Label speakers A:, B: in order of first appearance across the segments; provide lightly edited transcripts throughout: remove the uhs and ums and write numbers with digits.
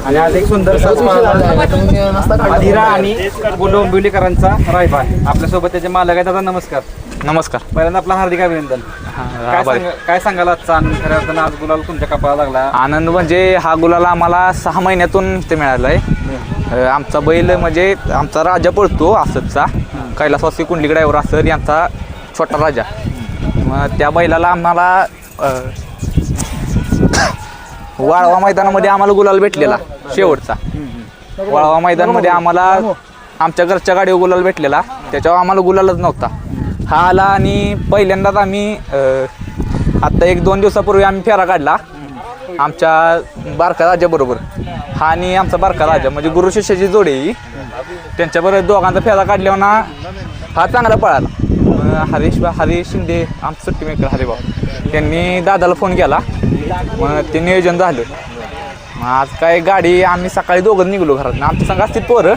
A: आणि आज एक सुंदर अधिरा आणि डोंबिवलीकरांचा रायबा आपल्यासोबत त्याचे मालक आहे. दादा नमस्कार.
B: नमस्कार.
A: पहिल्यांदा आपला हार्दिक अभिनंदन. काय सांगाल आजचा आनंद? खऱ्या अर्थानं आज गुलाल तुमच्या कपाळाला लागला.
B: आनंद म्हणजे हा गुलाल आम्हाला 6 महिन्यातून ते मिळालं आहे. आमचा बैल म्हणजे आमचा राजा पळतो असदचा, कैलासवासी कुंडलिक ड्रायव्हर असद यांचा छोटा राजा. मग त्या बैलाला आम्हाला वाळवा मैदानामध्ये आम्हाला गुलाल भेटलेला शेवटचा. वाळवा मैदानामध्ये आम्हाला आमच्या घरच्या गाडीवर गुलाल भेटलेला, त्याच्यावर आम्हाला गुलालच नव्हता. हा आला आणि पहिल्यांदाच आम्ही आत्ता 1-2 दिवसापूर्वी आम्ही फेरा काढला आमच्या बारका राजाबरोबर. हा आणि आमचा बारका राजा म्हणजे गुरु शिष्याची जोडी ही. त्यांच्याबरोबर दोघांचा फेरा काढल्यावर ना हा चांगला पळाला. हरीश शिंदे आमचं सुट्टी मेकर हरिभाऊ त्यांनी दादाला फोन केला. मग ते नियोजन झालं. मग आज काय गाडी आम्ही सकाळी दोघं निघलो घरात. आमच्या संघ असतील पोरं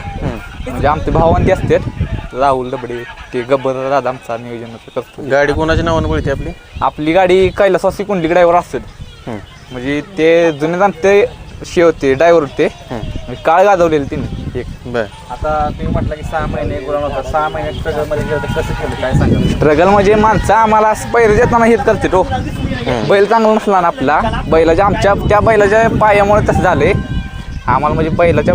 B: म्हणजे आमचे भावंती असतात, राहुल दबडे ते गब्बर दादा आमचा नियोजन करतो.
C: गाडी कोणाच्या नावानं पळते आपली?
B: आपली गाडी कैलासवासी कुंडलिक ड्रायव्हर असतात. म्हणजे ते जुने जाणते होते ड्रायव्हर होते, काळ गाजवलेले तिने एक.
A: आता तुम्ही म्हटलं की 6 महिने गुलाल होता. 6 महिने स्ट्रगलमध्ये कसं केलं काय सांगा?
B: स्ट्रगल म्हणजे माणसं आम्हाला पैर देताना हेच करते तो बैल चांगला नसला ना आपला, बैलाच्या आमच्या त्या बैलाच्या पायामुळे तसं झाले आम्हाला. म्हणजे बैलाच्या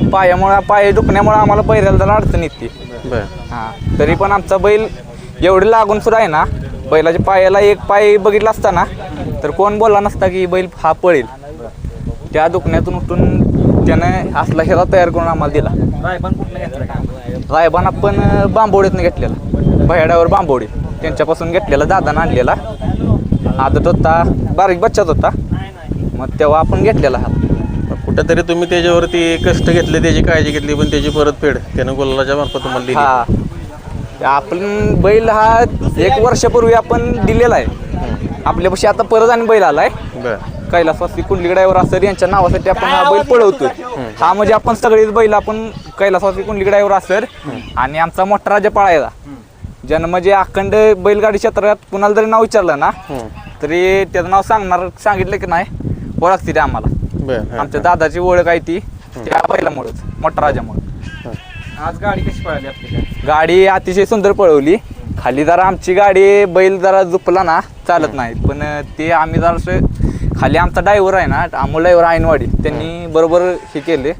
B: पाय दुखण्यामुळे आम्हाला पैऱ्याला जरा अडचण येते. हां, तरी पण आमचा बैल एवढे लागून सुद्धा आहे ना, बैलाच्या पायाला एक पाय बघितला असता ना तर कोण बोलला नसता की बैल हा पळेल. त्या दुखण्यातून उठून त्यानं असला हेरा तयार करून आम्हाला दिला.
A: रायबान कुठलं घेतलं?
B: रायबान आपण बांबवडीतनं घेतलेला, भयाड्यावर बांबवडी त्यांच्यापासून घेतलेला. दादानं आणलेला, आदत होता, बारीक बच्चाच होता. मग तेव्हा आपण घेतलेला हा.
C: कुठंतरी तुम्ही त्याच्यावरती कष्ट घेतले, त्याची काळजी घेतली, पण त्याची परतफेड त्यानं गुलालाच्या मार्फत तुम्हाला दिली.
B: हा, आपण बैल हा 1 वर्षापूर्वी आपण दिलेला आहे आपल्यापाशी. आता परत आणि बैल आलाय कैलासवासी कुंडलिक ड्रायव्हर असर यांच्या नावासाठी आपण हा बैल पळवतोय. हा म्हणजे आपण सगळेच बैल आपण कैलासवासी कुंडलिक ड्रायव्हर असर आणि आमचा मोठा राजा पळायला ज्यानं म्हणजे अखंड बैलगाडी क्षेत्रात कुणाला जरी नाव विचारलं ना तरी त्याचं नाव सांगितलं की नाही ओळखते ते आम्हाला. आमच्या दादाची ओळख आहे ती त्या बैलामुळेच, मोठा राजामुळे.
A: आज गाडी कशी पळाली आपली?
B: गाडी अतिशय सुंदर पळवली. खाली जरा आमची गाडी बैल जरा झुपला ना चालत नाही, पण ते आम्ही जरा खाली आमचा ड्रायव्हर आहे ना, अमोल ड्रायव्हर आयनवाडी, त्यांनी बरोबर हे केले.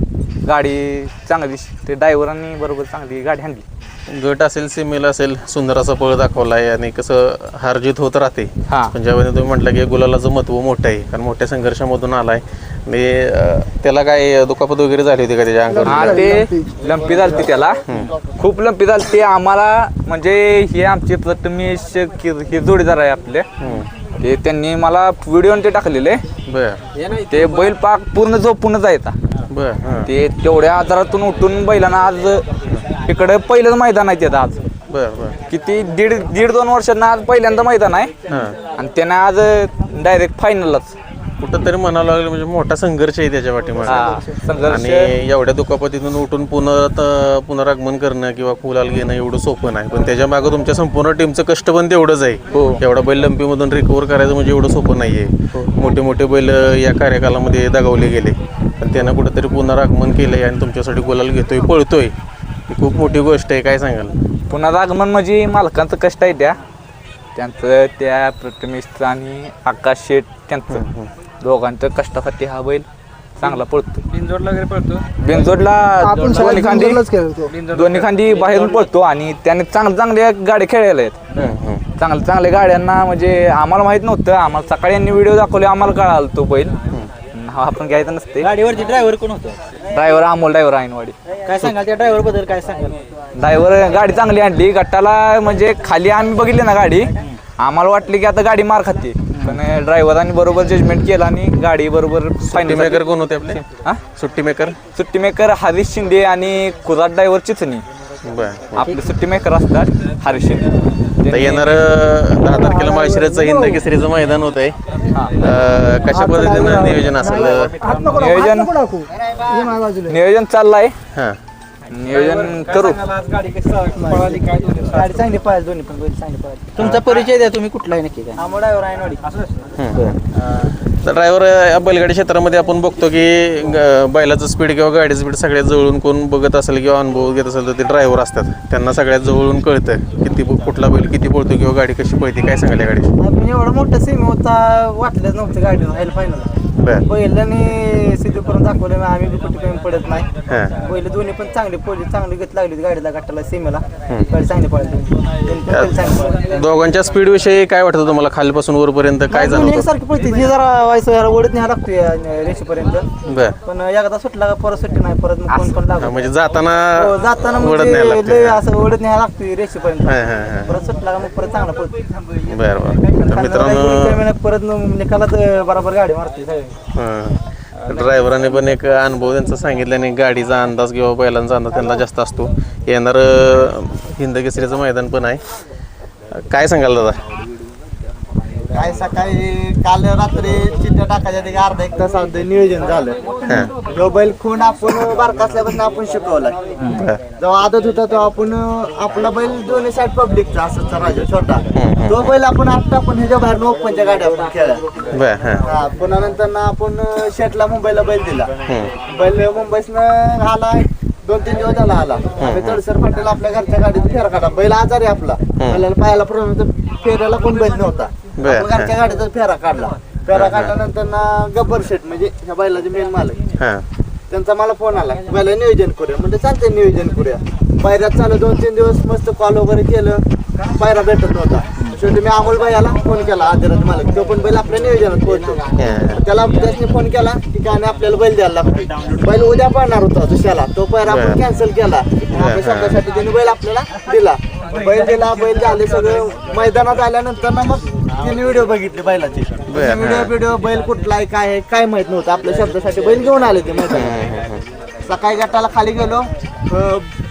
B: गाडी चांगली, ते ड्रायव्हरांनी बरोबर चांगली गाडी आणली.
C: गट असेल, सीमेला असेल, सुंदर असा पळ दाखवला आहे आणि कसं हारजीत होत राहते. पण ज्यावेळी तुम्ही म्हटलं की गुलालाचं महत्त्व मोठं आहे, कारण मोठ्या संघर्षामधून आलाय. त्याला काय दुखापत वगैरे झाली होती का त्याच्या अंगावर?
B: हा, ते लंपी झालती, त्याला खूप लंपी झालती. आम्हाला म्हणजे हे आमचे प्रथमेश हे जोडीदार आहे आपले, ते त्यांनी मला व्हिडिओ ते टाकलेले. ते बैल पाक पूर्ण झोपून जायचा. ते तेवढ्या आजारातून उठून बैलांना आज इकडे पहिलंच मैदान आहे त्याचं. आज किती 1.5-2 वर्षांना आज पहिल्यांदा मैदान आहे आणि त्याने आज डायरेक्ट फायनललाच.
C: कुठंतरी म्हणावं लागलं म्हणजे मोठा संघर्ष आहे त्याच्या पाठीमागे. आणि एवढ्या दुखापतीतून उठून पुनरागमन करणं किंवा गुलाल घेणं एवढं सोपं नाही, पण त्याच्या मागे तुमच्या संपूर्ण टीमचं कष्ट पण तेवढंच आहे. एवढा बैल लंपीमधून रिकव्हर करायचं म्हणजे एवढं सोपं नाहीये. मोठे मोठे बैल या कार्यकालामध्ये दगावले गेले, पण त्यानं कुठंतरी पुनरागमन केलंय आणि तुमच्यासाठी गुलाल घेतोय, पळतोय. ही खूप मोठी गोष्ट आहे. काय सांगाल?
B: पुनरागमन म्हणजे मालकांचं कष्ट आहे त्यांचं, त्या प्रथमेशचं आणि आकाश शेठ त्यांचं दोघांच्या कष्टासाठी हा बैल चांगला पळतो.
A: बिनजोडला वगैरे पळतो.
B: बिनजोडला दोन्ही खांदी बाहेरून पळतो आणि त्याने चांगल्या गाड्या खेळायला आहेत. चांगल्या गाड्यांना म्हणजे आम्हाला माहित नव्हतं. आम्हाला सकाळी यांनी व्हिडिओ दाखवले, आम्हाला कळाला तो बैल. आपण घ्यायचं नसते.
A: गाडीवरती ड्रायव्हर कोण होतं?
B: Driver Amol driver Aynwadi.
A: काय सांगाल त्या ड्रायव्हर बद्दल? काय सांगाल?
B: ड्रायव्हर गाडी चांगली आणली. गटाला म्हणजे खाली आम्ही बघितली ना गाडी, आम्हाला वाटली की आता गाडी मार खाते, पण ड्रायव्हरांनी बरोबर जजमेंट केला आणि गाडी बरोबर
C: फायनल. मेकर कोण होते आपले? सुट्टी मेकर हरीश शिंदे आणि कुराट ड्रायव्हर चिचणी आपले सुट्टी मेकर असतात. हरीश शिंदे येणार 10 तारखेला माळशिरसचं हिंद केसरीचं मैदान होत आहे. कशा पद्धतीनं नियोजन असेल?
B: नियोजन चाललंय, नियोजन करू.
A: गाडी चांगली पाहिजे, दोन्ही पण बैल चांगली पाहिजे. तुमचा परिचय द्या, तुम्ही कुठला आहे नक्की? काय?
B: अमोल ड्रायव्हर आयनवाडी.
C: तर ड्रायव्हर या बैलगाडी क्षेत्रामध्ये आपण बघतो की बैलाचं स्पीड किंवा गाडीचं स्पीड सगळ्यात जवळून कोण बघत असेल किंवा अनुभव घेत असेल तर ते ड्रायव्हर असतात. त्यांना सगळ्यात जवळून कळतं किती कुठला बैल किती पळतो किंवा गाडी कशी पळते. काय सांगाल या गाडीची?
D: आपण एवढं मोठं सेमी होता वाटलंच नव्हतं गाडी व्हायला पाहिजे.
C: बरं.
D: बैलांनी सिद्ध करून दाखवलं आम्ही बी कुठे कमी पडत नाही.
C: हां.
D: बैल दोन्ही पण चांगली पडली, चांगली गत लागली गाडीला गटाला सेमीला. गाडी चांगली पडली.
C: दोघांच्या स्पीड विषयी काय वाटतं तुम्हाला खालीपासून वरपर्यंत काय जाणवतं?
D: एकसारखी पडते ही जरा व्हायचं ओढत न्यायला लागतोय रेषेपर्यंत.
C: बर.
D: पण एकदा सुटला का परत सुट्टी नाही, परत मग कोण पण लागतो.
C: म्हणजे जाताना
D: जाताना
C: ओढत न्यायला
D: म्हणजे
C: लागतं.
D: लय असं ओढत न्यायला लागतोय रेषेपर्यंत.
C: हां, हां, हां.
D: परत सुटला का मग परत चांगला पडतो.
C: बरं बरं. तर मित्रांनो
D: परत निकालात बरोबर गाडी मारते सगळी.
C: ड्रायव्हराने पण एक अनुभव त्यांचा सांगितल्याने गाडीचा अंदाज किंवा बैलांचा अंदाज त्यांना जास्त असतो. येणार हिंद केसरीचं मैदान पण आहे. काय सांगाल दादा?
D: काय सकाळी काल रात्री चिठ्ठ्या टाकायच्या ते अर्धा एक तास नियोजन झालं. जो बैल खून आपण बारका असल्यापासून आपण शिकवलाय. जेव्हा आदत होता तो आपण आपला बैल दोन्ही साईड पब्लिकचा असं राजा छोटा तो बैल आपण आता आपण ह्याच्या बाहेर ओपनच्या गाड्या आपण खेळल्या. पुन्हा नंतर आपण शेटला मुंबईला बैल दिला. बैल मुंबईतनं आला 2-3 दिवस झाला आला. तडसर फाटेल आपल्या घरच्या गाडीत फेरा काढा. बैल आजारी आपला बैलाला पायाला प्रॉब्लेम, फेऱ्याला कोण बैल नव्हता. आपण घरच्या गाडीचा फेरा काढला. फेरा काढल्यानंतर ना गब्बर शेट म्हणजे ह्या बैलाचे मेन मालक त्यांचा मला फोन आला, बैला नियोजन करूया. म्हणजे चालतंय नियोजन करूया. पायऱ्यात चालू 2-3 दिवस मस्त कॉल वगैरे केलं, पायरा भेटत नव्हता. शेवटी मी अमोल भाईला फोन केला आदिराज मालक, तो पण बैल आपल्या नियोजनात पोहोचतो. त्याला त्याने फोन केला की काय आपल्याला बैल द्यायला लागतो. बैल उद्या पळणार होता दुसऱ्याला, तो पायरा आपण कॅन्सल केला. आपल्या शब्दासाठी त्याने बैल आपल्याला दिला. बैल दिला, बैल झाले सगळं. मैदानात आल्यानंतर ना मग तिने व्हिडिओ बघितले बैलाचे. व्हिडिओ बैल कुठला आहे काय आहे काय माहित नव्हतं. आपल्या शब्दासाठी बैल घेऊन आले ते मैदानात. सकाळी गटाला खाली गेलो,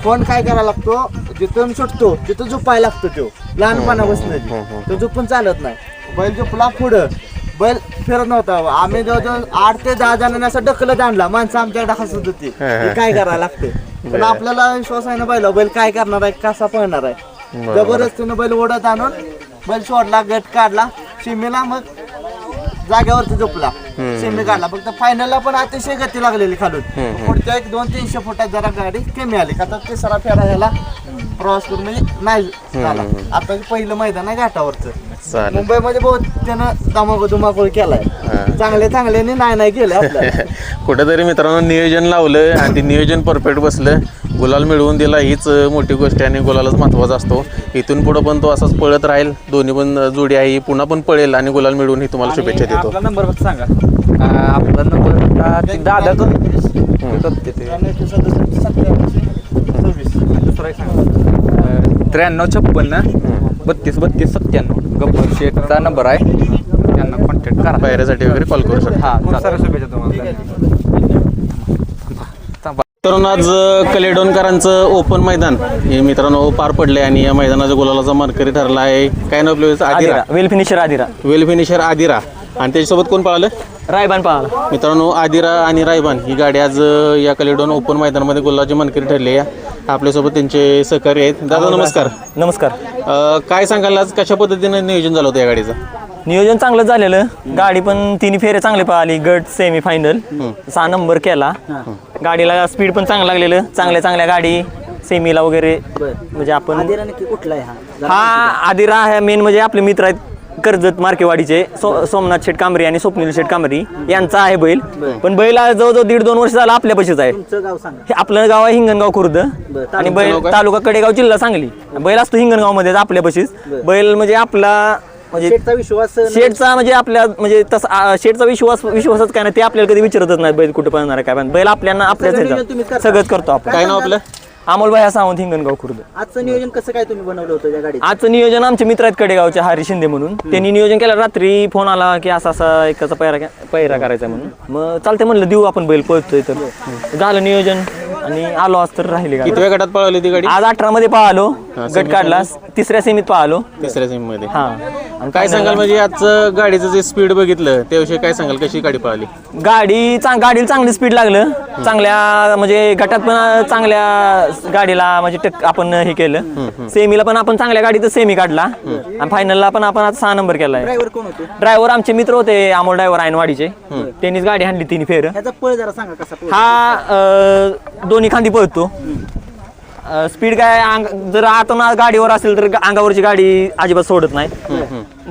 D: फोन काय करायला लागतो, जिथून सुटतो तिथं झोपायला लागतो. तो लहानपणापासून तो झोपून चालत नाही. बैल झोपला पुढं, बैल फिरत नव्हता. आम्ही जवळजवळ 8 ते 10 जणांनी असं ढकलत आणला. माणसं आमच्याकडे हसत होती काय करायला लागते. पण आपल्याला विश्वास आहे ना बैल काय करणार आहे, कसा पळणार आहे. जबरदस्तीनं बैल ओढत आणून बैल सोडला, गट काढला सीमेला. मग जागेवरती झोपला, सेमी काढला. फक्त फायनलला पण अतिशय गती लागलेली खालून. पुढच्या 200-300 फुटात जरा गाडी कमी आली का तर तिसरा फेरा ह्याला प्रवास करून म्हणजे नाही झाला. आता पहिलं मैदान आहे घाटावरचं. मुंबईमध्ये बहुत त्यानं धुमाकूळ केलाय. चांगल्याने नाही केलं आपल्याला.
C: कुठेतरी मित्रांनो नियोजन लावलं आणि ते नियोजन परफेक्ट बसलं, गुलाल मिळवून दिला. हीच मोठी गोष्ट आहे आणि गुलालच महत्त्वाचा असतो. इथून पुढं पण तो असाच पळत राहील. दोन्ही पण जोडी आहे, पुन्हा पण पळेल आणि गुलाल मिळवून ही तुम्हाला शुभेच्छा देतो.
A: आपला नंबर फक्त सांगा.
B: आपला नंबर दादा
A: दुसरा एक सांगा.
B: 9356 32 32 97 गब्बर शेठचा नंबर आहे. त्यांना कॉन्टॅक्ट करा.
C: पायऱ्यासाठी वगैरे कॉल करू शकता.
B: हां
A: साऱ्या शुभेच्छा तुम्हाला.
C: मित्रांनो आज कलेडोनकरांचं ओपन मैदान हे मित्रांनो पार पडले आणि या मैदानाच्या गुलालाचा मानकरी ठरला आहे. काय नाव आपलं? आदिरा.
E: वेल फिनिशर आदिरा.
C: वेल फिनिशर आदिरा. आणि त्याच्यासोबत कोण पळालं?
E: रायबान पाळाला.
C: मित्रांनो आदिरा आणि रायबान ही गाडी आज या कलेडोन ओपन मैदानामध्ये गुलालाची मानकरी ठरली आहे. आपल्यासोबत त्यांचे सहकारी आहेत. दादा नमस्कार.
E: नमस्कार.
C: काय सांगाल आज कशा पद्धतीने नियोजन झालं होतं या गाडीचं?
E: नियोजन चांगलं झालेलं. गाडी पण 3 फेरे चांगले पळाली. गट सेमी फायनल 6 नंबर केला. गाडीला स्पीड पण चांगलं लागलेलं. चांगल्या गाडी सेमीला वगैरे. म्हणजे आपण
D: कुठला आहे
E: हा आदिरा आहे मेन म्हणजे आपले मित्र आहेत कर्जत मार्केवाडीचे सोमनाथ शेठ कांबरी आणि स्वप्नील शेठ कांबरी यांचा आहे बैल. पण बैल जवळजवळ 1.5-2 वर्ष झाला आपल्या पशीच आहे. हे आपलं गाव आहे हिंगणगाव खुर्द आणि बैल तालुका कडेगाव जिल्हा सांगली. बैल असतो हिंगणगाव मध्ये आपल्या पशीच. बैल म्हणजे आपला म्हणजे शेठचा म्हणजे आपल्या म्हणजे तसा शेठचा विश्वासच काय नाही ते आपल्याला कधी विचारतच नाही बैल कुठे पळणार आहे काय. बैल आपल्याला आपल्या सगळंच करतो आपण.
C: काय नाव आपलं?
E: अमोल भाई सावंत हिंगणगाव खुर्द.
D: आजचं नियोजन कसं काय तुम्ही बनवलं होतं या गाडीत?
E: आजचं नियोजन आमचे मित्र आहेत कडेगावचे हरी शिंदे म्हणून. त्यांनी नियोजन केलं. रात्री फोन आला की असा एकाचा पैरा करायचा म्हणून. मग चालते म्हणलं देऊ आपण बैल पळतोय तर झालं नियोजन आणि आलो आज तर राहिले गाडी.
C: कितव्या गटात पळवली ती गाडी?
E: आज 18 मध्ये पळालो, गट काढला, तिसऱ्या सेमीत पळालो.
C: तिसऱ्या सेमी मध्ये.
E: हा
C: आणि काय सांगाल म्हणजे आजचं गाडीचं जे स्पीड बघितलं त्याविषयी काय सांगाल, कशी गाडी पळाली?
E: गाडीला चांगली स्पीड लागलं, चांगल्या म्हणजे गटात पण चांगल्या गाडीला म्हणजे आपण हे केलं. सेमीला पण आपण चांगल्या गाडीत सेमी काढला आणि फायनलला पण आपण आज 6 नंबर केलाय.
D: ड्रायव्हर कोण होते?
E: ड्रायव्हर आमचे मित्र होते, अमोल ड्रायव्हर आयनवाडीचे. त्यांनीच गाडी हाणली 3 फेर.
D: ह्याचा पळ जरा सांगा कसा पळ.
E: हा दोन्ही खांदी पळतो. स्पीड काय जर आतून गाडीवर असेल तर अंगावरची गाडी अजिबात सोडत नाही.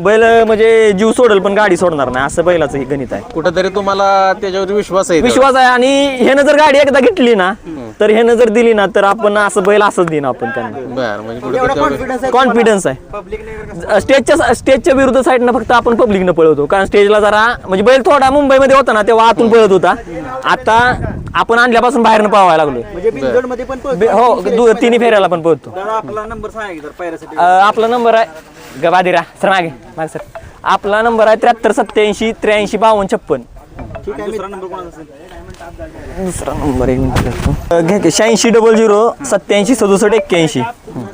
E: बैल म्हणजे जीव सोडल पण गाडी सोडणार नाही, असं बैलाचं हे गणित आहे.
C: कुठंतरी तुम्हाला त्याच्यावर विश्वास आहे?
E: विश्वास आहे. आणि ह्यानं जर गाडी एकदा घेतली ना तर ह्यानं जर दिली ना तर आपण असं बैल असंच देईन आपण त्यांना.
C: बरं, म्हणजे कुठं
E: कॉन्फिडन्स आहे. स्टेजच्या विरुद्ध साईडनं फक्त आपण पब्लिकनं पळवतो, कारण स्टेजला जरा म्हणजे बैल थोडा मुंबईमध्ये होता ना तेव्हा आतून पळत होता. आता आपण आणल्यापासून बाहेरनं पळवायला लागलोय.
D: म्हणजे बिनजोडमध्ये पण पळ.
E: हो, 3 फेऱ्याला पण पळतो.
A: आपला नंबर सांगा पायऱ्यासाठी.
E: आपला नंबर आहे गबादिरा सर, मागे सर. आपला नंबर आहे 73 87 83 52 56.
D: ठीक आहे.
A: दुसरा नंबर कोणाचा असेल?
E: दुसरा नंबर 1 मिनिट घ्या की 86 00 87 67 81.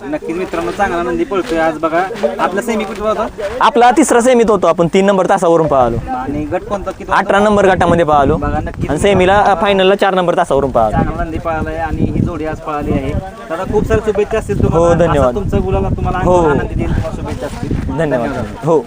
A: नक्कीच मित्रांनो, चांगला नंदी पळतोय आज. बघा आपला सेमी कुठे होता?
E: आपला तिसरा सेमीत होतो आपण, 3 नंबर तासावरून पळालो.
A: आणि गट कोणता किती?
E: 18 नंबर गटामध्ये पळालो
A: बघा नक्कीच
E: आणि सेमीला फायनलला 4 नंबर तासावरून पळालो.
A: चांगला नंदी पळालाय आणि ही जोडी आज पळाली आहे. दादा खूप साऱ्या शुभेच्छा असतील
E: हो,
A: तुम्हाला.
E: धन्यवाद.
A: असा तुमचा गुलाल तुम्हाला
E: हो.
A: आनंद देईल, शुभेच्छा असतील.
E: धन्यवाद. हो.